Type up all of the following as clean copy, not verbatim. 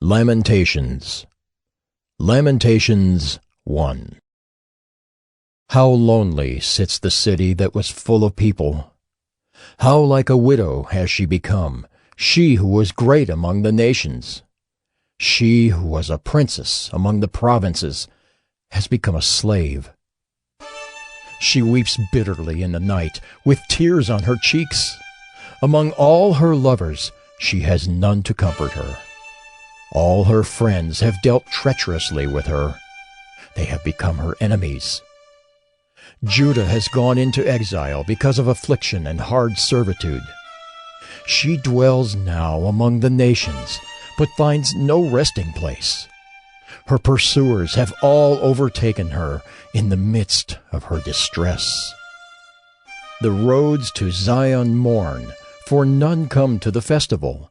Lamentations. Lamentations 1. How lonely sits the city that was full of people! How like a widow has she become, she who was great among the nations! She who was a princess among the provinces has become a slave. She weeps bitterly in the night, with tears on her cheeks. Among all her lovers she has none to comfort her. All her friends have dealt treacherously with her. They have become her enemies. Judah has gone into exile because of affliction and hard servitude. She dwells now among the nations, but finds no resting place. Her pursuers have all overtaken her in the midst of her distress. The roads to Zion mourn, for none come to the festival.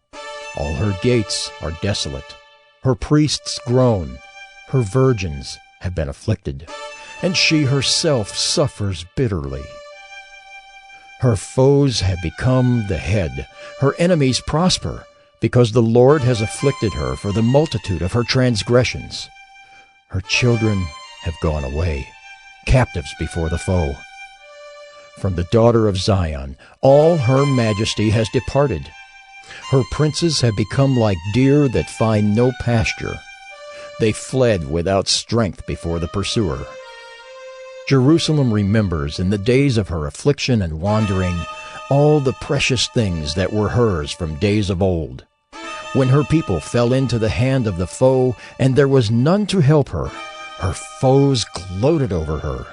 All her gates are desolate. Her priests groan. Her virgins have been afflicted, and she herself suffers bitterly. Her foes have become the head. Her enemies prosper, because the Lord has afflicted her for the multitude of her transgressions. Her children have gone away, captives before the foe. From the daughter of Zion, all her majesty has departed. Her princes have become like deer that find no pasture. They fled without strength before the pursuer. Jerusalem remembers in the days of her affliction and wandering all the precious things that were hers from days of old. When her people fell into the hand of the foe, and there was none to help her, her foes gloated over her.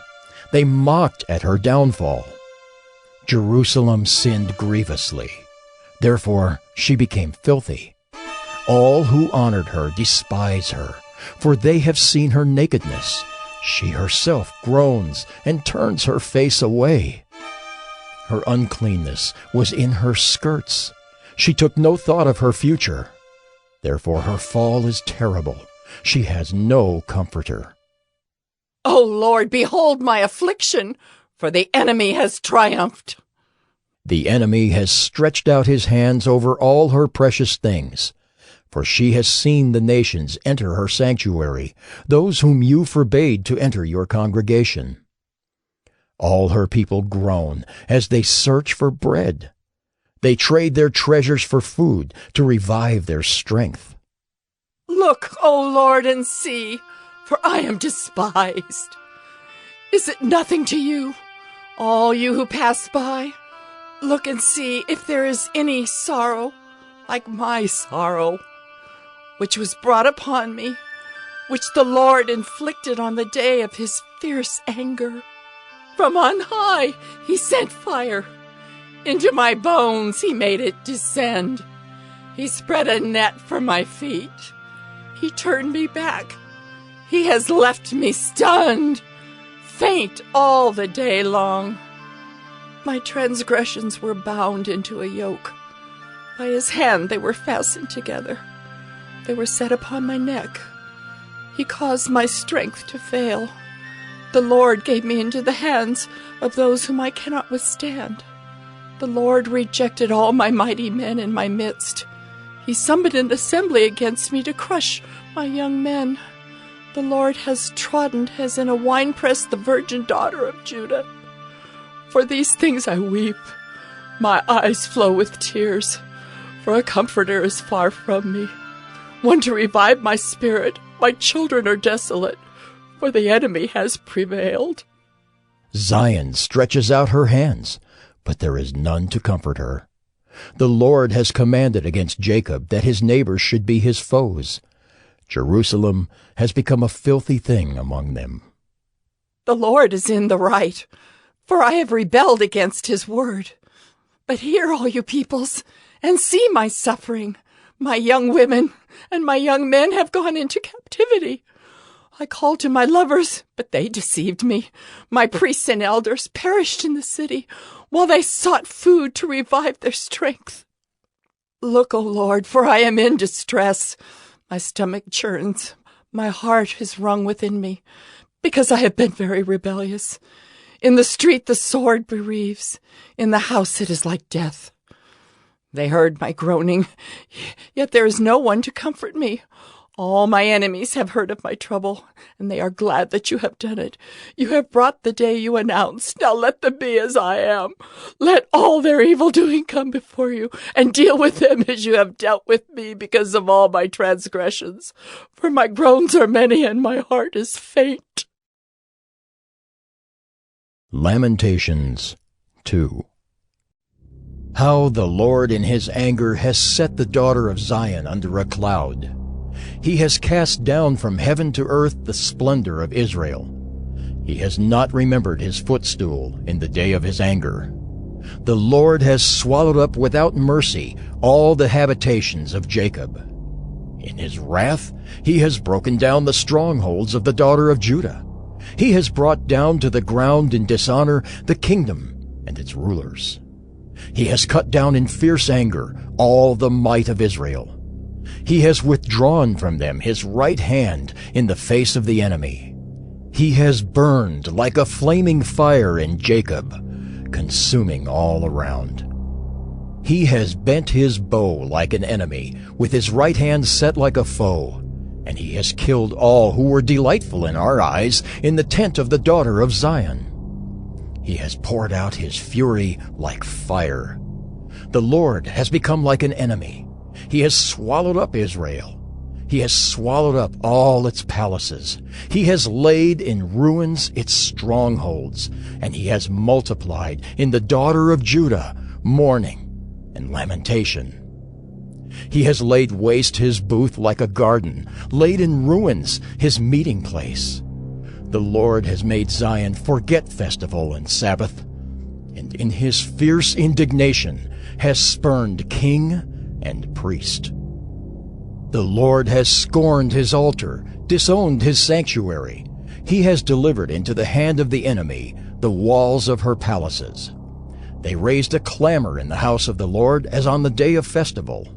They mocked at her downfall. Jerusalem sinned grievously. Therefore she became filthy. All who honored her despise her, for they have seen her nakedness. She herself groans and turns her face away. Her uncleanness was in her skirts. She took no thought of her future. Therefore her fall is terrible. She has no comforter. O Lord, behold my affliction, for the enemy has triumphed. The enemy has stretched out his hands over all her precious things. For she has seen the nations enter her sanctuary, those whom you forbade to enter your congregation. All her people groan as they search for bread. They trade their treasures for food to revive their strength. Look, O Lord, and see, for I am despised. Is it nothing to you, all you who pass by? Look and see if there is any sorrow like my sorrow, which was brought upon me, which the Lord inflicted on the day of his fierce anger. From on high he sent fire. Into my bones he made it descend. He spread a net for my feet. He turned me back. He has left me stunned, faint all the day long. My transgressions were bound into a yoke. By his hand they were fastened together. They were set upon my neck. He caused my strength to fail. The Lord gave me into the hands of those whom I cannot withstand. The Lord rejected all my mighty men in my midst. He summoned an assembly against me to crush my young men. The Lord has trodden as in a winepress the virgin daughter of Judah. For these things I weep. My eyes flow with tears, for a comforter is far from me, one to revive my spirit. My children are desolate, for the enemy has prevailed. Zion stretches out her hands, but there is none to comfort her. The Lord has commanded against Jacob that his neighbors should be his foes. Jerusalem has become a filthy thing among them. The Lord is in the right, for I have rebelled against his word. But hear, all you peoples, and see my suffering. My young women and my young men have gone into captivity. I called to my lovers, but they deceived me. My priests and elders perished in the city, while they sought food to revive their strength. Look, O Lord, for I am in distress. My stomach churns. My heart is wrung within me, because I have been very rebellious. In the street the sword bereaves. In the house it is like death. They heard my groaning, yet there is no one to comfort me. All my enemies have heard of my trouble, and they are glad that you have done it. You have brought the day you announced. Now let them be as I am. Let all their evil-doing come before you, and deal with them as you have dealt with me because of all my transgressions. For my groans are many, and my heart is faint. Lamentations 2. How the Lord in his anger has set the daughter of Zion under a cloud. He has cast down from heaven to earth the splendor of Israel. He has not remembered his footstool in the day of his anger. The Lord has swallowed up without mercy all the habitations of Jacob. In his wrath he has broken down the strongholds of the daughter of Judah. He has brought down to the ground in dishonor the kingdom and its rulers. He has cut down in fierce anger all the might of Israel. He has withdrawn from them his right hand in the face of the enemy. He has burned like a flaming fire in Jacob, consuming all around. He has bent his bow like an enemy, with his right hand set like a foe, and he has killed all who were delightful in our eyes in the tent of the daughter of Zion. He has poured out his fury like fire. The Lord has become like an enemy. He has swallowed up Israel. He has swallowed up all its palaces. He has laid in ruins its strongholds, and he has multiplied in the daughter of Judah mourning and lamentation. He has laid waste his booth like a garden, laid in ruins his meeting place. The Lord has made Zion forget festival and Sabbath, and in his fierce indignation has spurned king and priest. The Lord has scorned his altar, disowned his sanctuary. He has delivered into the hand of the enemy the walls of her palaces. They raised a clamor in the house of the Lord as on the day of festival.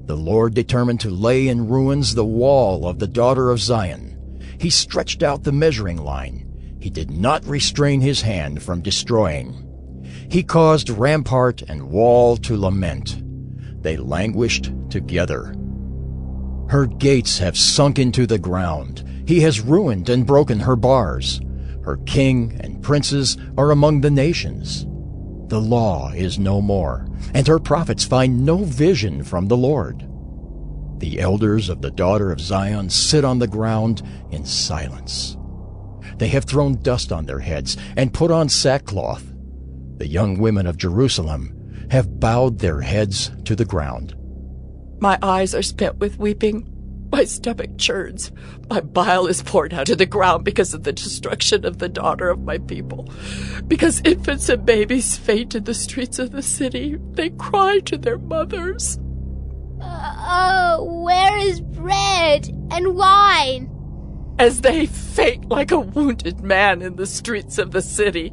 The Lord determined to lay in ruins the wall of the daughter of Zion. He stretched out the measuring line. He did not restrain his hand from destroying. He caused rampart and wall to lament. They languished together. Her gates have sunk into the ground. He has ruined and broken her bars. Her king and princes are among the nations. The law is no more, and her prophets find no vision from the Lord. The elders of the daughter of Zion sit on the ground in silence. They have thrown dust on their heads and put on sackcloth. The young women of Jerusalem have bowed their heads to the ground. My eyes are spent with weeping. My stomach churns. My bile is poured out to the ground because of the destruction of the daughter of my people. Because infants and babies faint in the streets of the city, they cry to their mothers. Oh, where is bread and wine? As they faint like a wounded man in the streets of the city,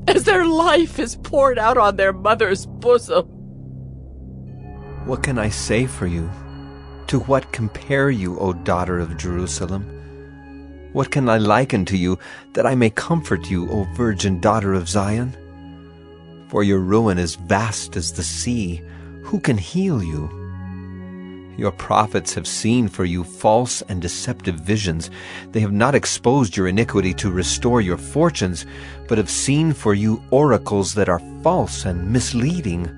as their life is poured out on their mother's bosom. What can I say for you? To what compare you, O daughter of Jerusalem? What can I liken to you, that I may comfort you, O virgin daughter of Zion? For your ruin is vast as the sea. Who can heal you? Your prophets have seen for you false and deceptive visions. They have not exposed your iniquity to restore your fortunes, but have seen for you oracles that are false and misleading.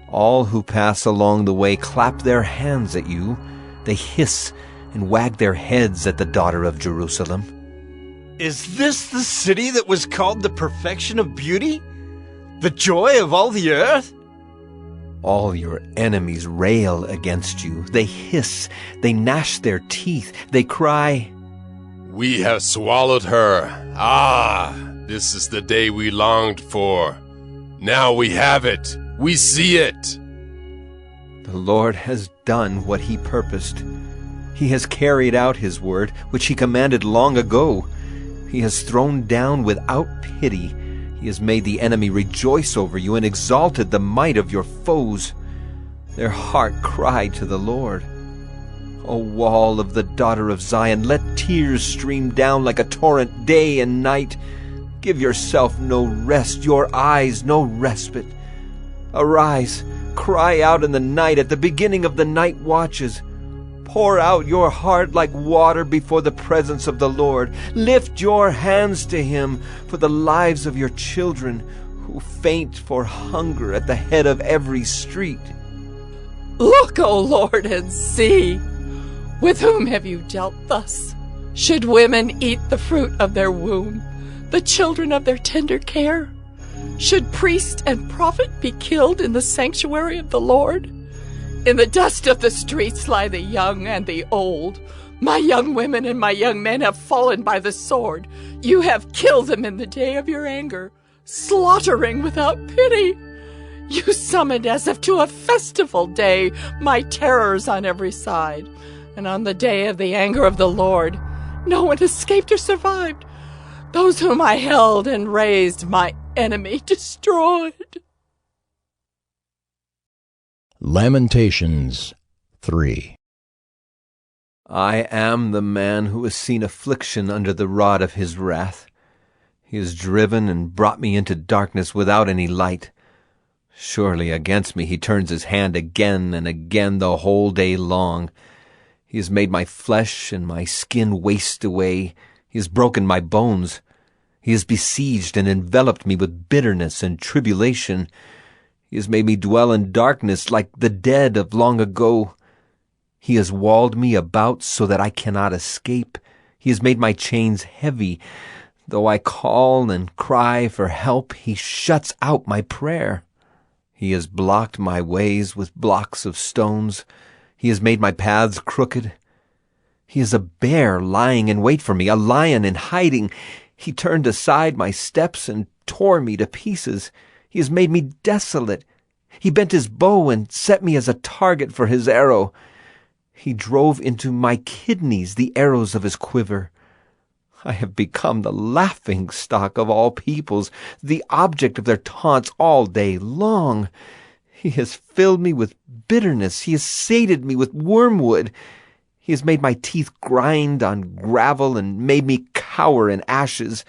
All who pass along the way clap their hands at you. They hiss and wag their heads at the daughter of Jerusalem. Is this the city that was called the perfection of beauty? The joy of all the earth? All your enemies rail against you. They hiss, they gnash their teeth, they cry, "We have swallowed her. Ah, this is the day we longed for. Now we have it. We see it." The Lord has done what he purposed. He has carried out his word, which he commanded long ago. He has thrown down without pity. He has made the enemy rejoice over you and exalted the might of your foes. Their heart cried to the Lord. O wall of the daughter of Zion, let tears stream down like a torrent day and night. Give yourself no rest, your eyes no respite. Arise, cry out in the night at the beginning of the night watches. Pour out your heart like water before the presence of the Lord. Lift your hands to him for the lives of your children who faint for hunger at the head of every street. Look, O Lord, and see. With whom have you dealt thus? Should women eat the fruit of their womb, the children of their tender care? Should priest and prophet be killed in the sanctuary of the Lord? In the dust of the streets lie the young and the old. My young women and my young men have fallen by the sword. You have killed them in the day of your anger, slaughtering without pity. You summoned as if to a festival day my terrors on every side. And on the day of the anger of the Lord, no one escaped or survived. Those whom I held and raised, my enemy destroyed. Lamentations 3. I am the man who has seen affliction under the rod of his wrath. He has driven and brought me into darkness without any light. Surely against me he turns his hand again and again the whole day long. He has made my flesh and my skin waste away. He has broken my bones. He has besieged and enveloped me with bitterness and tribulation. He has made me dwell in darkness like the dead of long ago. He has walled me about so that I cannot escape. He has made my chains heavy. Though I call and cry for help, he shuts out my prayer. He has blocked my ways with blocks of stones. He has made my paths crooked. He is a bear lying in wait for me, a lion in hiding. He turned aside my steps and tore me to pieces. He has made me desolate. He bent his bow and set me as a target for his arrow. He drove into my kidneys the arrows of his quiver. I have become the laughing stock of all peoples, the object of their taunts all day long. He has filled me with bitterness. He has sated me with wormwood. He has made my teeth grind on gravel and made me cower in ashes.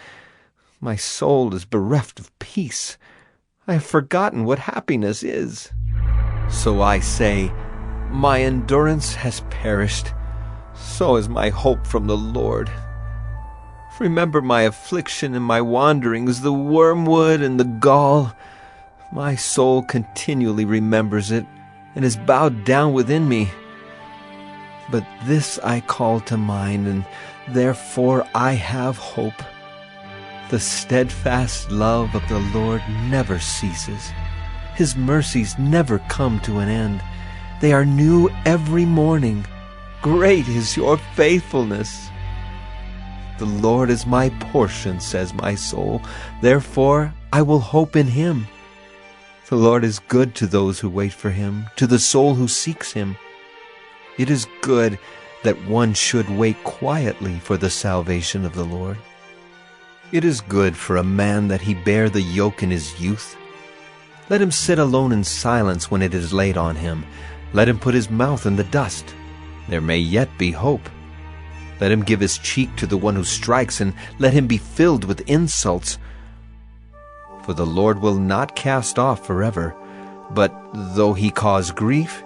My soul is bereft of peace. I have forgotten what happiness is. So I say, my endurance has perished. So is my hope from the Lord. Remember my affliction and my wanderings, the wormwood and the gall. My soul continually remembers it and is bowed down within me. But this I call to mind, and therefore I have hope. The steadfast love of the Lord never ceases. His mercies never come to an end. They are new every morning. Great is your faithfulness. The Lord is my portion, says my soul. Therefore I will hope in him. The Lord is good to those who wait for him, to the soul who seeks him. It is good that one should wait quietly for the salvation of the Lord. It is good for a man that he bear the yoke in his youth. Let him sit alone in silence when it is laid on him. Let him put his mouth in the dust. There may yet be hope. Let him give his cheek to the one who strikes, and let him be filled with insults. For the Lord will not cast off forever, but though he cause grief,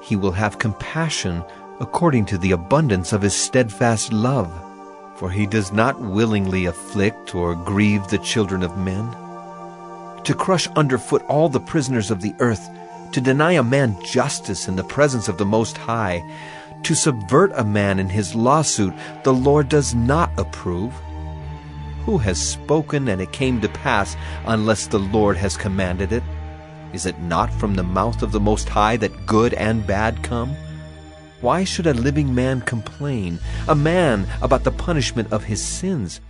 he will have compassion according to the abundance of his steadfast love. For he does not willingly afflict or grieve the children of men. To crush underfoot all the prisoners of the earth, to deny a man justice in the presence of the Most High, to subvert a man in his lawsuit, the Lord does not approve. Who has spoken and it came to pass, unless the Lord has commanded it? Is it not from the mouth of the Most High that good and bad come? Why should a living man complain, a man about the punishment of his sins?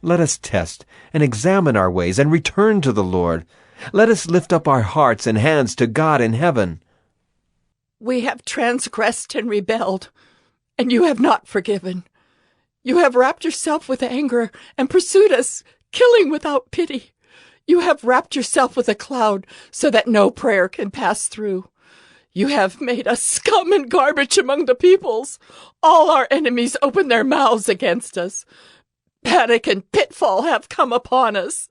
Let us test and examine our ways and return to the Lord. Let us lift up our hearts and hands to God in heaven. We have transgressed and rebelled, and you have not forgiven. You have wrapped yourself with anger and pursued us, killing without pity. You have wrapped yourself with a cloud so that no prayer can pass through. You have made us scum and garbage among the peoples. All our enemies open their mouths against us. Panic and pitfall have come upon us,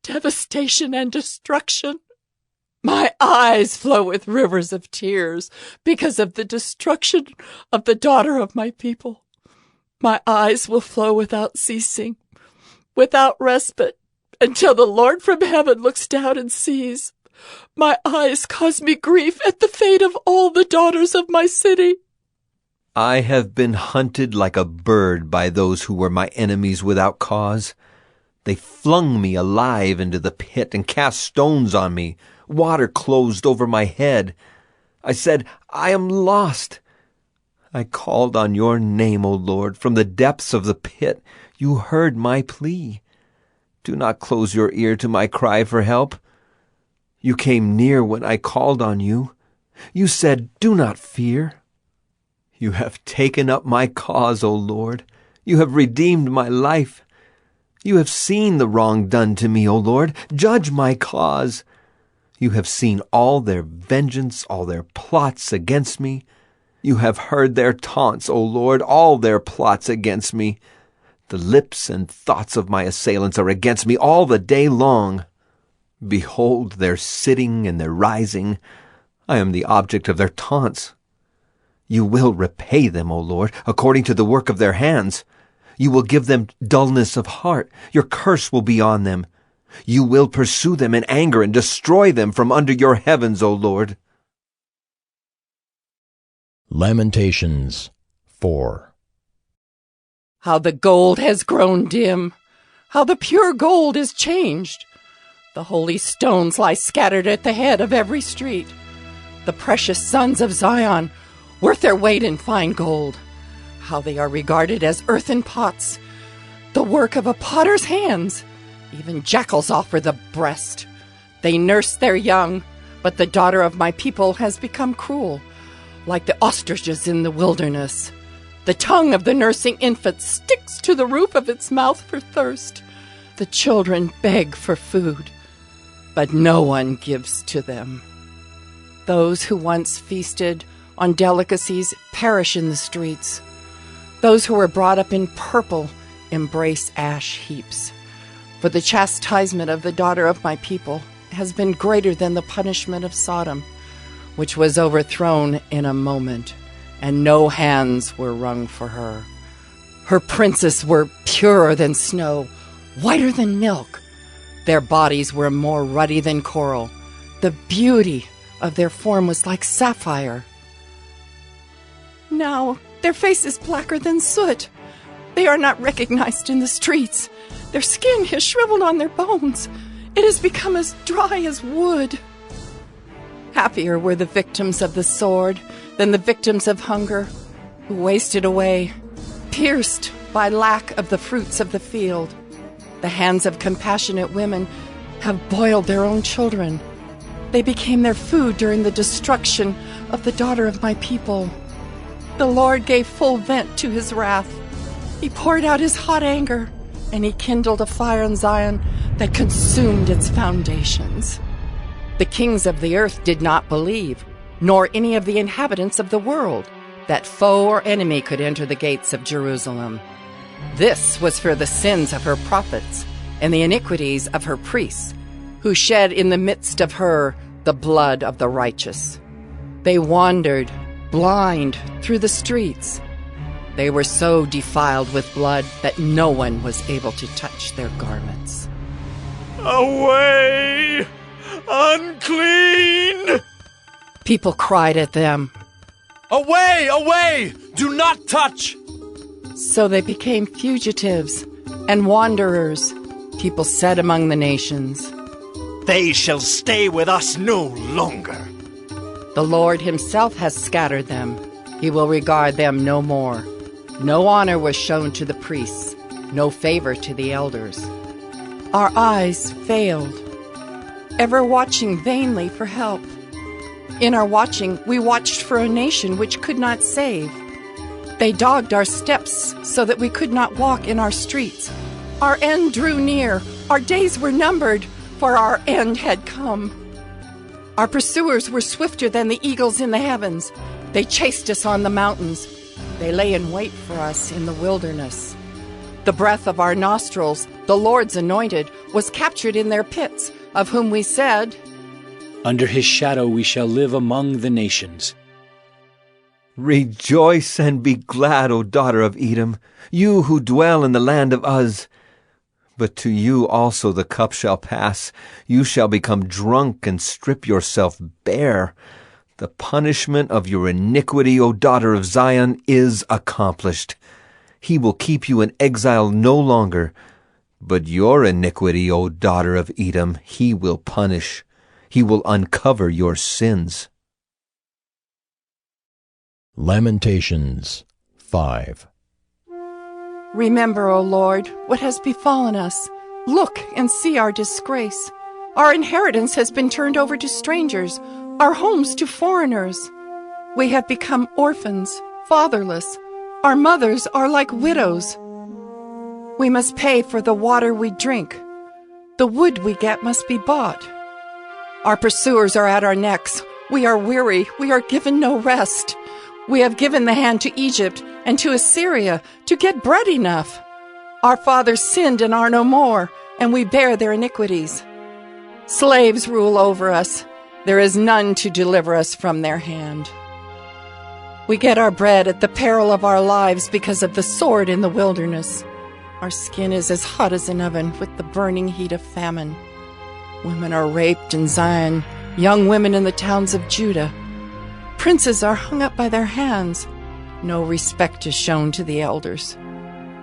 devastation and destruction. My eyes flow with rivers of tears because of the destruction of the daughter of my people. My eyes will flow without ceasing, without respite, until the Lord from heaven looks down and sees. My eyes cause me grief at the fate of all the daughters of my city. I have been hunted like a bird by those who were my enemies without cause. They flung me alive into the pit and cast stones on me. Water closed over my head. I said, I am lost. I called on your name, O Lord, from the depths of the pit. You heard my plea. Do not close your ear to my cry for help. You came near when I called on you. You said, do not fear. You have taken up my cause, O Lord. You have redeemed my life. You have seen the wrong done to me, O Lord. Judge my cause. You have seen all their vengeance, all their plots against me. You have heard their taunts, O Lord, all their plots against me. The lips and thoughts of my assailants are against me all the day long. Behold their sitting and their rising. I am the object of their taunts. You will repay them, O Lord, according to the work of their hands. You will give them dullness of heart. Your curse will be on them. You will pursue them in anger and destroy them from under your heavens, O Lord. Lamentations 4. How the gold has grown dim, how the pure gold is changed. The holy stones lie scattered at the head of every street. The precious sons of Zion, worth their weight in fine gold. How they are regarded as earthen pots, the work of a potter's hands. Even jackals offer the breast. They nurse their young, but the daughter of my people has become cruel, like the ostriches in the wilderness. The tongue of the nursing infant sticks to the roof of its mouth for thirst. The children beg for food, but no one gives to them. Those who once feasted on delicacies perish in the streets. Those who were brought up in purple embrace ash heaps. For the chastisement of the daughter of my people has been greater than the punishment of Sodom, which was overthrown in a moment, and no hands were wrung for her. Her princes were purer than snow, whiter than milk. Their bodies were more ruddy than coral. The beauty of their form was like sapphire. Now their face is blacker than soot. They are not recognized in the streets. Their skin has shriveled on their bones. It has become as dry as wood. Happier were the victims of the sword than the victims of hunger, who wasted away, pierced by lack of the fruits of the field. The hands of compassionate women have boiled their own children. They became their food during the destruction of the daughter of my people. The Lord gave full vent to his wrath. He poured out his hot anger, and he kindled a fire in Zion that consumed its foundations. The kings of the earth did not believe, nor any of the inhabitants of the world, that foe or enemy could enter the gates of Jerusalem. This was for the sins of her prophets and the iniquities of her priests, who shed in the midst of her the blood of the righteous. They wandered, blind, through the streets. They were so defiled with blood that no one was able to touch their garments. Away! Unclean! People cried at them. Away! Away! Do not touch! So they became fugitives and wanderers, people said among the nations. They shall stay with us no longer. The Lord himself has scattered them. He will regard them no more. No honor was shown to the priests, no favor to the elders. Our eyes failed, ever watching vainly for help. In our watching, we watched for a nation which could not save. They dogged our steps so that we could not walk in our streets. Our end drew near. Our days were numbered, for our end had come. Our pursuers were swifter than the eagles in the heavens. They chased us on the mountains. They lay in wait for us in the wilderness. The breath of our nostrils, the Lord's anointed, was captured in their pits, of whom we said, Under his shadow we shall live among the nations. Rejoice and be glad, O daughter of Edom, you who dwell in the land of Uz. But to you also the cup shall pass. You shall become drunk and strip yourself bare. The punishment of your iniquity, O daughter of Zion, is accomplished. He will keep you in exile no longer. But your iniquity, O daughter of Edom, he will punish. He will uncover your sins. Lamentations 5. Remember, O Lord, what has befallen us. Look and see our disgrace. Our inheritance has been turned over to strangers, our homes to foreigners. We have become orphans, fatherless. Our mothers are like widows. We must pay for the water we drink. The wood we get must be bought. Our pursuers are at our necks. We are weary. We are given no rest. We have given the hand to Egypt and to Assyria to get bread enough. Our fathers sinned and are no more, and we bear their iniquities. Slaves rule over us. There is none to deliver us from their hand. We get our bread at the peril of our lives because of the sword in the wilderness. Our skin is as hot as an oven with the burning heat of famine. Women are raped in Zion, young women in the towns of Judah. Princes are hung up by their hands. No respect is shown to the elders.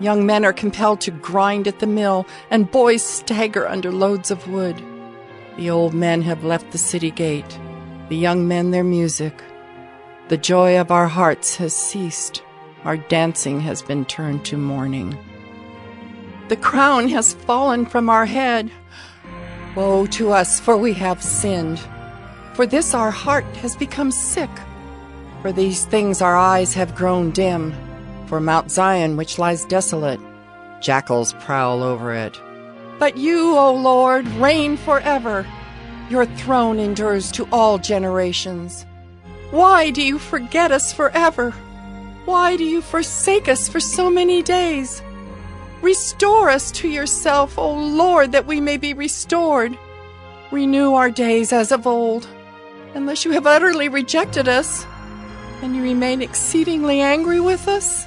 Young men are compelled to grind at the mill, and boys stagger under loads of wood. The old men have left the city gate, the young men their music. The joy of our hearts has ceased. Our dancing has been turned to mourning. The crown has fallen from our head. Woe to us, for we have sinned. For this our heart has become sick. For these things our eyes have grown dim. For Mount Zion, which lies desolate, jackals prowl over it. But you, O Lord, reign forever. Your throne endures to all generations. Why do you forget us forever? Why do you forsake us for so many days? Restore us to yourself, O Lord, that we may be restored. Renew our days as of old, unless you have utterly rejected us, and you remain exceedingly angry with us.